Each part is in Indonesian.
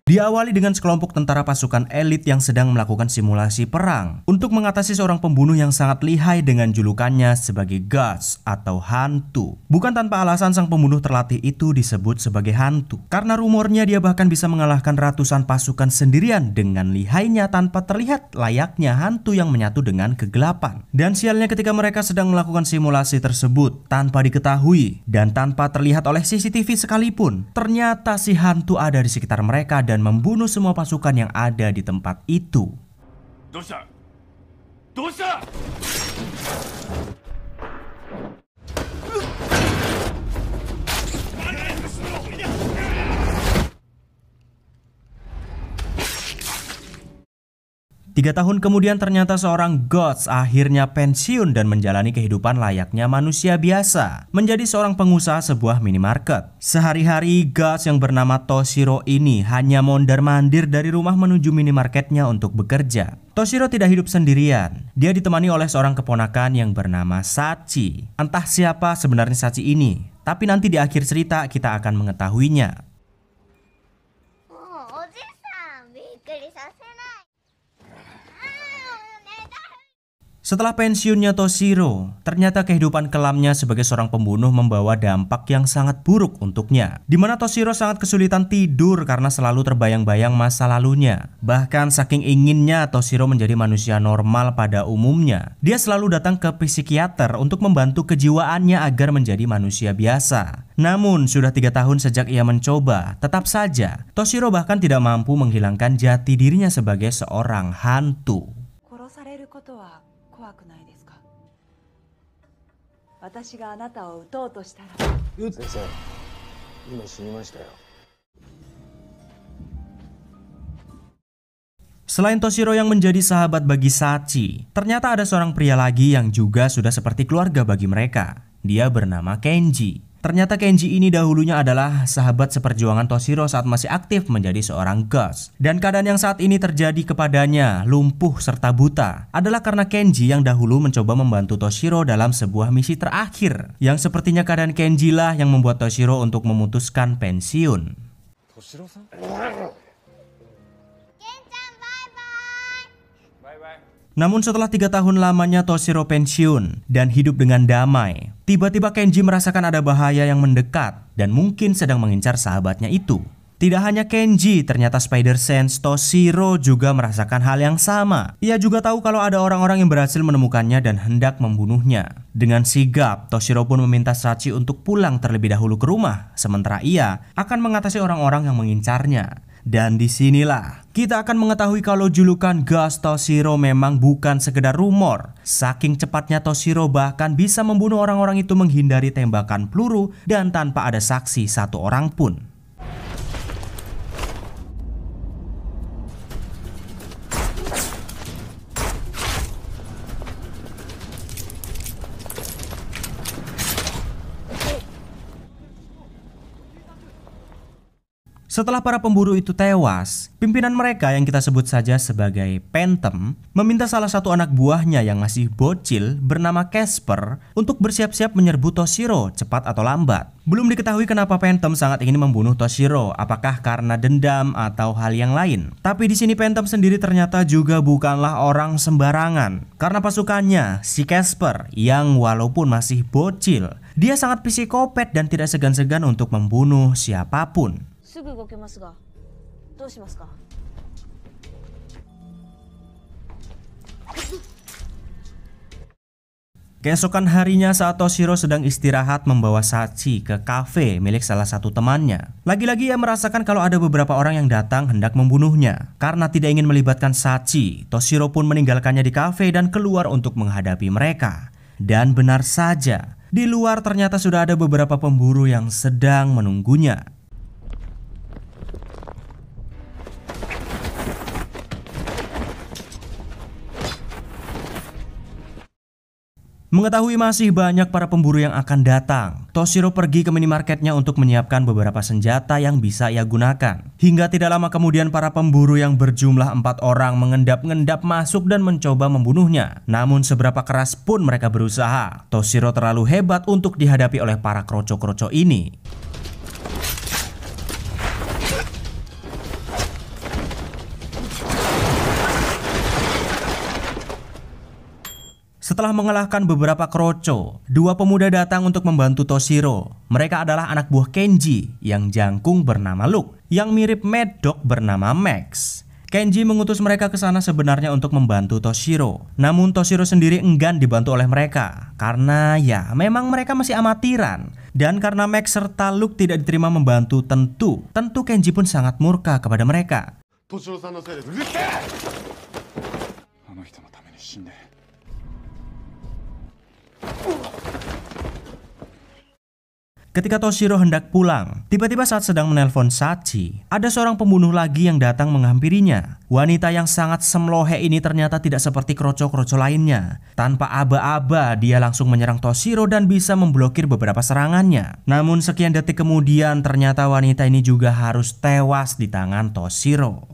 Diawali dengan sekelompok tentara pasukan elit yang sedang melakukan simulasi perang untuk mengatasi seorang pembunuh yang sangat lihai dengan julukannya sebagai Ghost atau hantu. Bukan tanpa alasan sang pembunuh terlatih itu disebut sebagai hantu, karena rumornya dia bahkan bisa mengalahkan ratusan pasukan sendirian dengan lihainya tanpa terlihat layaknya hantu yang menyatu dengan kegelapan. Dan sialnya ketika mereka sedang melakukan simulasi tersebut tanpa diketahui dan tanpa terlihat oleh CCTV sekalipun, ternyata si hantu ada di sekitar mereka dan membunuh semua pasukan yang ada di tempat itu. Dosa. Dosa. 3 tahun kemudian ternyata seorang Ghost akhirnya pensiun dan menjalani kehidupan layaknya manusia biasa, menjadi seorang pengusaha sebuah minimarket. Sehari-hari Ghost yang bernama Toshiro ini hanya mondar-mandir dari rumah menuju minimarketnya untuk bekerja. Toshiro tidak hidup sendirian, dia ditemani oleh seorang keponakan yang bernama Sachi. Entah siapa sebenarnya Sachi ini, tapi nanti di akhir cerita kita akan mengetahuinya. Setelah pensiunnya Toshiro, ternyata kehidupan kelamnya sebagai seorang pembunuh membawa dampak yang sangat buruk untuknya. Di mana Toshiro sangat kesulitan tidur karena selalu terbayang-bayang masa lalunya. Bahkan saking inginnya Toshiro menjadi manusia normal pada umumnya, dia selalu datang ke psikiater untuk membantu kejiwaannya agar menjadi manusia biasa. Namun sudah 3 tahun sejak ia mencoba, tetap saja Toshiro bahkan tidak mampu menghilangkan jati dirinya sebagai seorang hantu. Selain Toshiro yang menjadi sahabat bagi Sachi, ternyata ada seorang pria lagi yang juga sudah seperti keluarga bagi mereka. Dia bernama Kenji. Ternyata Kenji ini dahulunya adalah sahabat seperjuangan Toshiro saat masih aktif menjadi seorang Ghost. Dan keadaan yang saat ini terjadi kepadanya, lumpuh serta buta, adalah karena Kenji yang dahulu mencoba membantu Toshiro dalam sebuah misi terakhir. Yang sepertinya keadaan Kenji lah yang membuat Toshiro untuk memutuskan pensiun. Toshiro-san? Namun setelah 3 tahun lamanya Toshiro pensiun dan hidup dengan damai, tiba-tiba Kenji merasakan ada bahaya yang mendekat dan mungkin sedang mengincar sahabatnya itu. Tidak hanya Kenji, ternyata Spider-Sense Toshiro juga merasakan hal yang sama. Ia juga tahu kalau ada orang-orang yang berhasil menemukannya dan hendak membunuhnya. Dengan sigap, Toshiro pun meminta Sachi untuk pulang terlebih dahulu ke rumah, sementara ia akan mengatasi orang-orang yang mengincarnya. Dan disinilah kita akan mengetahui kalau julukan Ghost Toshiro memang bukan sekedar rumor. Saking cepatnya Toshiro bahkan bisa membunuh orang-orang itu menghindari tembakan peluru dan tanpa ada saksi satu orang pun. Setelah para pemburu itu tewas, pimpinan mereka yang kita sebut saja sebagai Phantom meminta salah satu anak buahnya yang masih bocil bernama Casper untuk bersiap-siap menyerbu Toshiro cepat atau lambat. Belum diketahui kenapa Phantom sangat ingin membunuh Toshiro, apakah karena dendam atau hal yang lain. Tapi di sini Phantom sendiri ternyata juga bukanlah orang sembarangan, karena pasukannya, si Casper yang walaupun masih bocil, dia sangat psikopat dan tidak segan-segan untuk membunuh siapapun. Keesokan harinya saat Toshiro sedang istirahat membawa Sachi ke kafe milik salah satu temannya. Lagi-lagi ia merasakan kalau ada beberapa orang yang datang hendak membunuhnya. Karena tidak ingin melibatkan Sachi, Toshiro pun meninggalkannya di kafe dan keluar untuk menghadapi mereka. Dan benar saja, di luar ternyata sudah ada beberapa pemburu yang sedang menunggunya. Mengetahui masih banyak para pemburu yang akan datang, Toshiro pergi ke minimarketnya untuk menyiapkan beberapa senjata yang bisa ia gunakan. Hingga tidak lama kemudian para pemburu yang berjumlah 4 orang mengendap-endap masuk dan mencoba membunuhnya. Namun seberapa keras pun mereka berusaha, Toshiro terlalu hebat untuk dihadapi oleh para kroco-kroco ini. Setelah mengalahkan beberapa kroco, dua pemuda datang untuk membantu Toshiro. Mereka adalah anak buah Kenji yang jangkung bernama Luke, yang mirip Mad Dog bernama Max. Kenji mengutus mereka ke sana sebenarnya untuk membantu Toshiro. Namun Toshiro sendiri enggan dibantu oleh mereka karena ya memang mereka masih amatiran. Dan karena Max serta Luke tidak diterima membantu, tentu Kenji pun sangat murka kepada mereka. Toshiro-sanのせいでうるせえ。あの人のために死んで。Ketika Toshiro hendak pulang, tiba-tiba saat sedang menelpon Sachi, ada seorang pembunuh lagi yang datang menghampirinya. Wanita yang sangat semlohe ini ternyata tidak seperti kroco-kroco lainnya. Tanpa aba-aba, dia langsung menyerang Toshiro dan bisa memblokir beberapa serangannya. Namun sekian detik kemudian, ternyata wanita ini juga harus tewas di tangan Toshiro.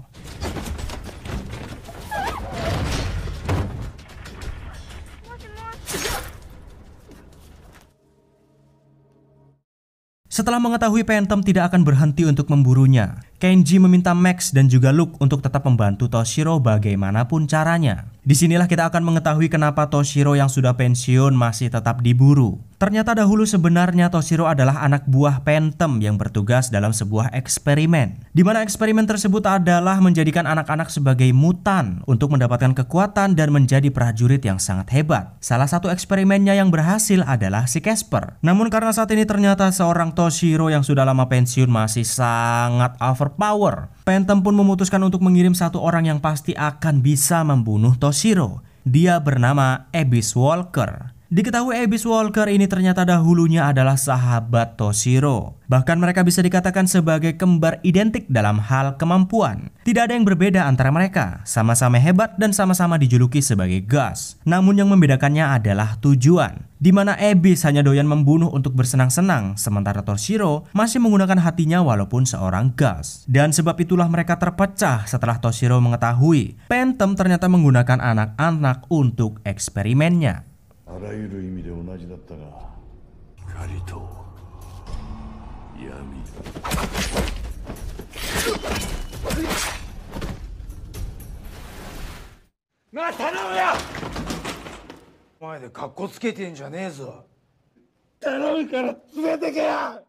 Setelah mengetahui Phantom tidak akan berhenti untuk memburunya, Kenji meminta Max dan juga Luke untuk tetap membantu Toshiro bagaimanapun caranya. Disinilah kita akan mengetahui kenapa Toshiro yang sudah pensiun masih tetap diburu. Ternyata dahulu sebenarnya Toshiro adalah anak buah Phantom yang bertugas dalam sebuah eksperimen. Di mana eksperimen tersebut adalah menjadikan anak-anak sebagai mutan untuk mendapatkan kekuatan dan menjadi prajurit yang sangat hebat. Salah satu eksperimennya yang berhasil adalah si Casper. Namun karena saat ini ternyata seorang Toshiro yang sudah lama pensiun masih sangat overpower, Phantom pun memutuskan untuk mengirim satu orang yang pasti akan bisa membunuh Toshiro. Dia bernama Abyss Walker. Diketahui Abyss Walker ini ternyata dahulunya adalah sahabat Toshiro. Bahkan mereka bisa dikatakan sebagai kembar identik dalam hal kemampuan. Tidak ada yang berbeda antara mereka, sama-sama hebat dan sama-sama dijuluki sebagai Gus. Namun yang membedakannya adalah tujuan, di mana Abyss hanya doyan membunuh untuk bersenang-senang, sementara Toshiro masih menggunakan hatinya walaupun seorang Gus. Dan sebab itulah mereka terpecah setelah Toshiro mengetahui Phantom ternyata menggunakan anak-anak untuk eksperimennya. あらゆる意味で同じだったが、光と闇。なあ、頼むよ。前でカッコつけてんじゃねえぞ。頼むから連れてけよ。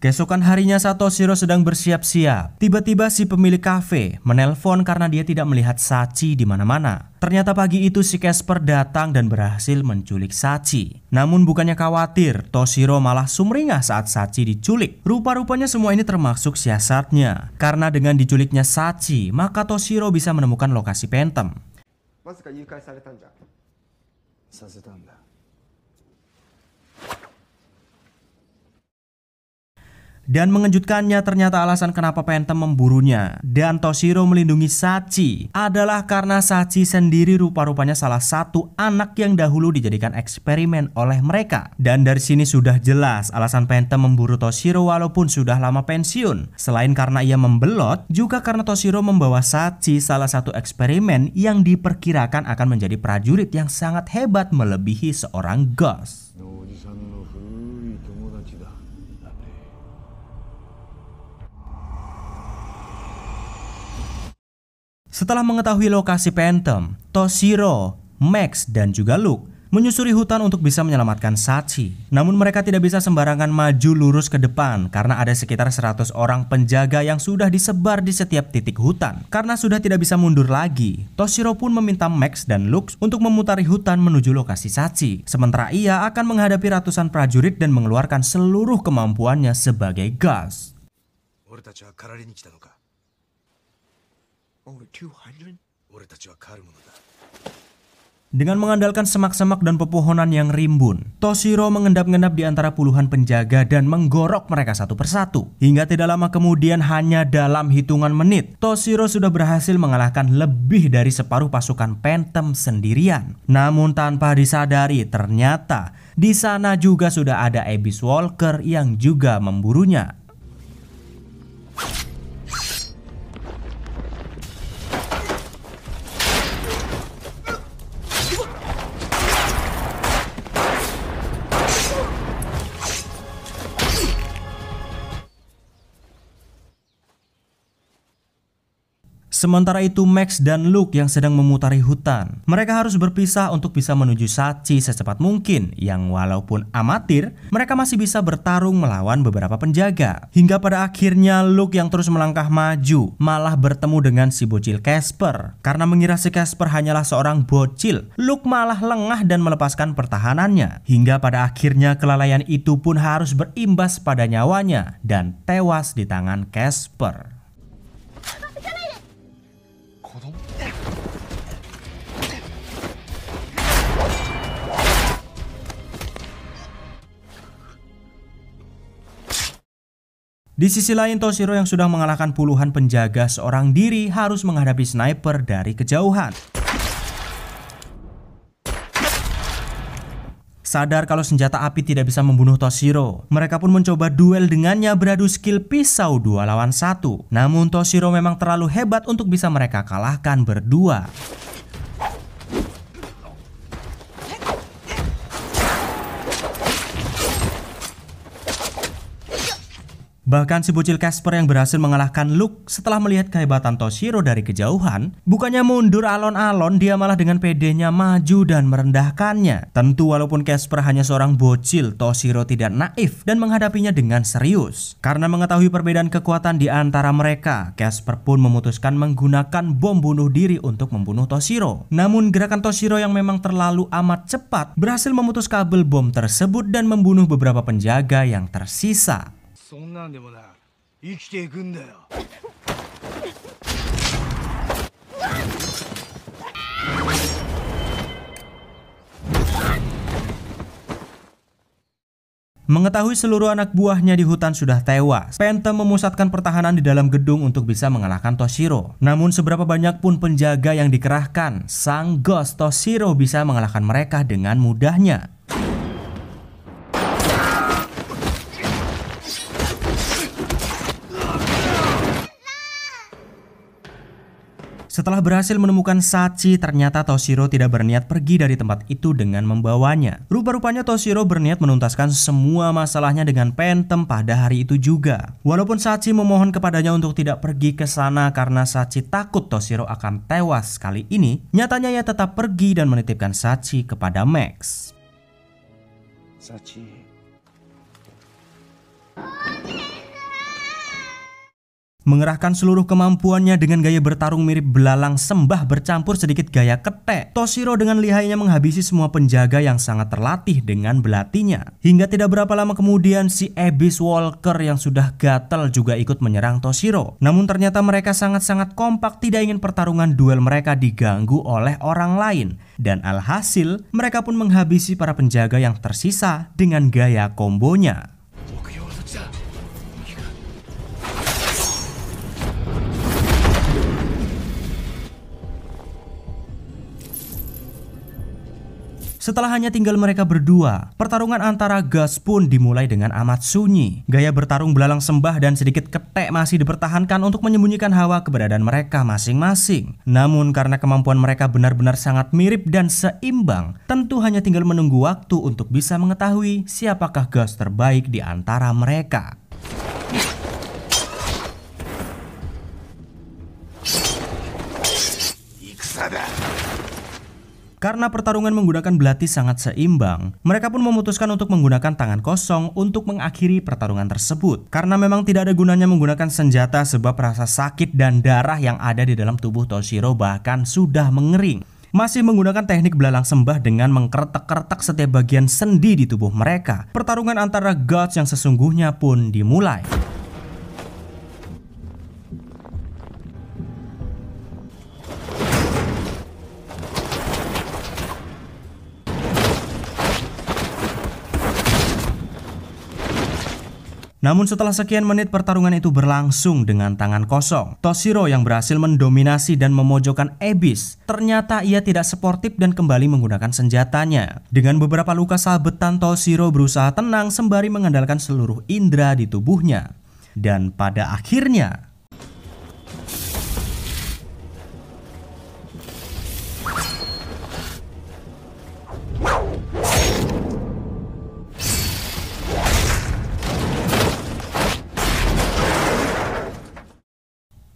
Keesokan harinya saat Toshiro sedang bersiap-siap, tiba-tiba si pemilik kafe menelpon karena dia tidak melihat Sachi di mana-mana. Ternyata pagi itu si Casper datang dan berhasil menculik Sachi. Namun bukannya khawatir, Toshiro malah sumringah saat Sachi diculik. Rupa-rupanya semua ini termasuk siasatnya. Karena dengan diculiknya Sachi, maka Toshiro bisa menemukan lokasi Phantom. Dan mengejutkannya ternyata alasan kenapa Phantom memburunya dan Toshiro melindungi Sachi adalah karena Sachi sendiri rupa-rupanya salah satu anak yang dahulu dijadikan eksperimen oleh mereka. Dan dari sini sudah jelas alasan Phantom memburu Toshiro walaupun sudah lama pensiun. Selain karena ia membelot, juga karena Toshiro membawa Sachi salah satu eksperimen yang diperkirakan akan menjadi prajurit yang sangat hebat melebihi seorang Gus. Setelah mengetahui lokasi Phantom, Toshiro, Max, dan juga Luke menyusuri hutan untuk bisa menyelamatkan Sachi. Namun mereka tidak bisa sembarangan maju lurus ke depan karena ada sekitar 100 orang penjaga yang sudah disebar di setiap titik hutan. Karena sudah tidak bisa mundur lagi, Toshiro pun meminta Max dan Luke untuk memutari hutan menuju lokasi Sachi. Sementara ia akan menghadapi ratusan prajurit dan mengeluarkan seluruh kemampuannya sebagai Gus. Dengan mengandalkan semak-semak dan pepohonan yang rimbun, Toshiro mengendap-endap di antara puluhan penjaga dan menggorok mereka satu persatu. Hingga tidak lama kemudian, hanya dalam hitungan menit, Toshiro sudah berhasil mengalahkan lebih dari separuh pasukan Phantom sendirian. Namun tanpa disadari, ternyata di sana juga sudah ada Abyss Walker yang juga memburunya. Sementara itu Max dan Luke yang sedang memutari hutan. Mereka harus berpisah untuk bisa menuju Shachi secepat mungkin, yang walaupun amatir, mereka masih bisa bertarung melawan beberapa penjaga. Hingga pada akhirnya Luke yang terus melangkah maju malah bertemu dengan si bocil Casper. Karena mengira si Casper hanyalah seorang bocil, Luke malah lengah dan melepaskan pertahanannya. Hingga pada akhirnya kelalaian itu pun harus berimbas pada nyawanya dan tewas di tangan Casper. Di sisi lain, Toshiro yang sudah mengalahkan puluhan penjaga seorang diri harus menghadapi sniper dari kejauhan. Sadar kalau senjata api tidak bisa membunuh Toshiro, mereka pun mencoba duel dengannya beradu skill pisau 2 lawan 1. Namun Toshiro memang terlalu hebat untuk bisa mereka kalahkan berdua. Bahkan si bocil Casper yang berhasil mengalahkan Luke setelah melihat kehebatan Toshiro dari kejauhan, bukannya mundur alon-alon, dia malah dengan pedenya maju dan merendahkannya. Tentu walaupun Casper hanya seorang bocil, Toshiro tidak naif dan menghadapinya dengan serius. Karena mengetahui perbedaan kekuatan di antara mereka, Casper pun memutuskan menggunakan bom bunuh diri untuk membunuh Toshiro. Namun gerakan Toshiro yang memang terlalu amat cepat berhasil memutus kabel bom tersebut dan membunuh beberapa penjaga yang tersisa. そんなんでもな生きていくんだよ。 Mengetahui seluruh anak buahnya di hutan sudah tewas, Phantom memusatkan pertahanan di dalam gedung untuk bisa mengalahkan Toshiro. Namun seberapa banyak pun penjaga yang dikerahkan, sang Ghost Toshiro bisa mengalahkan mereka dengan mudahnya. Setelah berhasil menemukan Shachi, ternyata Toshiro tidak berniat pergi dari tempat itu dengan membawanya. Rupa-rupanya Toshiro berniat menuntaskan semua masalahnya dengan Phantom pada hari itu juga. Walaupun Shachi memohon kepadanya untuk tidak pergi ke sana karena Shachi takut Toshiro akan tewas kali ini, nyatanya ia tetap pergi dan menitipkan Shachi kepada Max. Shachi. Mengerahkan seluruh kemampuannya dengan gaya bertarung mirip belalang sembah bercampur sedikit gaya ketek, Toshiro dengan lihainya menghabisi semua penjaga yang sangat terlatih dengan belatinya. Hingga tidak berapa lama kemudian si Abyss Walker yang sudah gatel juga ikut menyerang Toshiro. Namun ternyata mereka sangat-sangat kompak, tidak ingin pertarungan duel mereka diganggu oleh orang lain. Dan alhasil mereka pun menghabisi para penjaga yang tersisa dengan gaya kombonya. Setelah hanya tinggal mereka berdua, pertarungan antara Ghost pun dimulai dengan amat sunyi. Gaya bertarung belalang sembah dan sedikit ketek masih dipertahankan untuk menyembunyikan hawa keberadaan mereka masing-masing. Namun karena kemampuan mereka benar-benar sangat mirip dan seimbang, tentu hanya tinggal menunggu waktu untuk bisa mengetahui siapakah Ghost terbaik di antara mereka. Karena pertarungan menggunakan belati sangat seimbang, mereka pun memutuskan untuk menggunakan tangan kosong untuk mengakhiri pertarungan tersebut. Karena memang tidak ada gunanya menggunakan senjata sebab rasa sakit dan darah yang ada di dalam tubuh Toshiro bahkan sudah mengering. Masih menggunakan teknik belalang sembah dengan mengkertek-kertek setiap bagian sendi di tubuh mereka, pertarungan antara gods yang sesungguhnya pun dimulai. Namun setelah sekian menit pertarungan itu berlangsung dengan tangan kosong, Toshiro yang berhasil mendominasi dan memojokkan Abyss, ternyata ia tidak sportif dan kembali menggunakan senjatanya. Dengan beberapa luka sabetan, Toshiro berusaha tenang sembari mengandalkan seluruh indera di tubuhnya. Dan pada akhirnya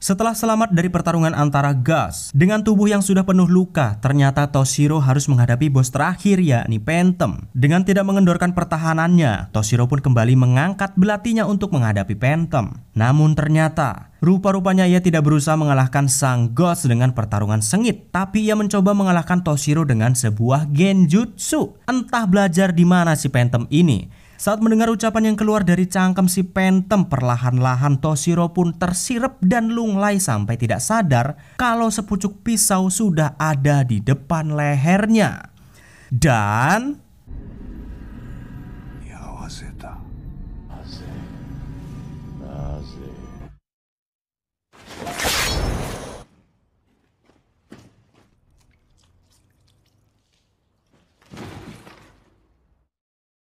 Setelah selamat dari pertarungan antara Gus dengan tubuh yang sudah penuh luka, ternyata Toshiro harus menghadapi bos terakhir yakni Phantom. Dengan tidak mengendorkan pertahanannya, Toshiro pun kembali mengangkat belatinya untuk menghadapi Phantom. Namun ternyata, rupa-rupanya ia tidak berusaha mengalahkan sang Gus dengan pertarungan sengit, tapi ia mencoba mengalahkan Toshiro dengan sebuah genjutsu. Entah belajar di mana si Phantom ini. Saat mendengar ucapan yang keluar dari cangkem si Phantom, perlahan-lahan Toshiro pun tersirep dan lunglai sampai tidak sadar kalau sepucuk pisau sudah ada di depan lehernya. Dan 居合わせた。なぜなぜ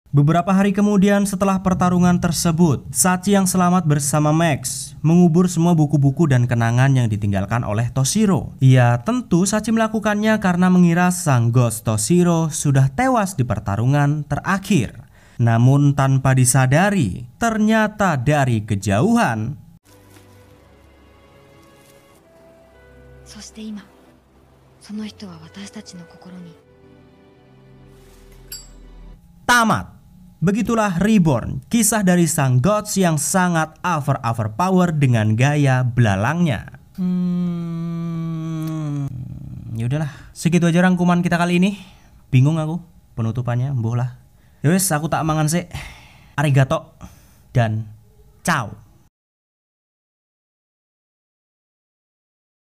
beberapa hari kemudian setelah pertarungan tersebut, Sachi yang selamat bersama Max mengubur semua buku-buku dan kenangan yang ditinggalkan oleh Toshiro. Ya tentu Sachi melakukannya karena mengira sang Ghost Toshiro sudah tewas di pertarungan terakhir. Namun tanpa disadari, ternyata dari kejauhan そして今、その人は私たちの心に tamat. Begitulah Reborn, kisah dari sang gods yang sangat overpower dengan gaya belalangnya. Yaudahlah, segitu aja rangkuman kita kali ini. Bingung aku penutupannya, mbuh lah. Yowes, aku tak mangan sih. Arigato dan ciao.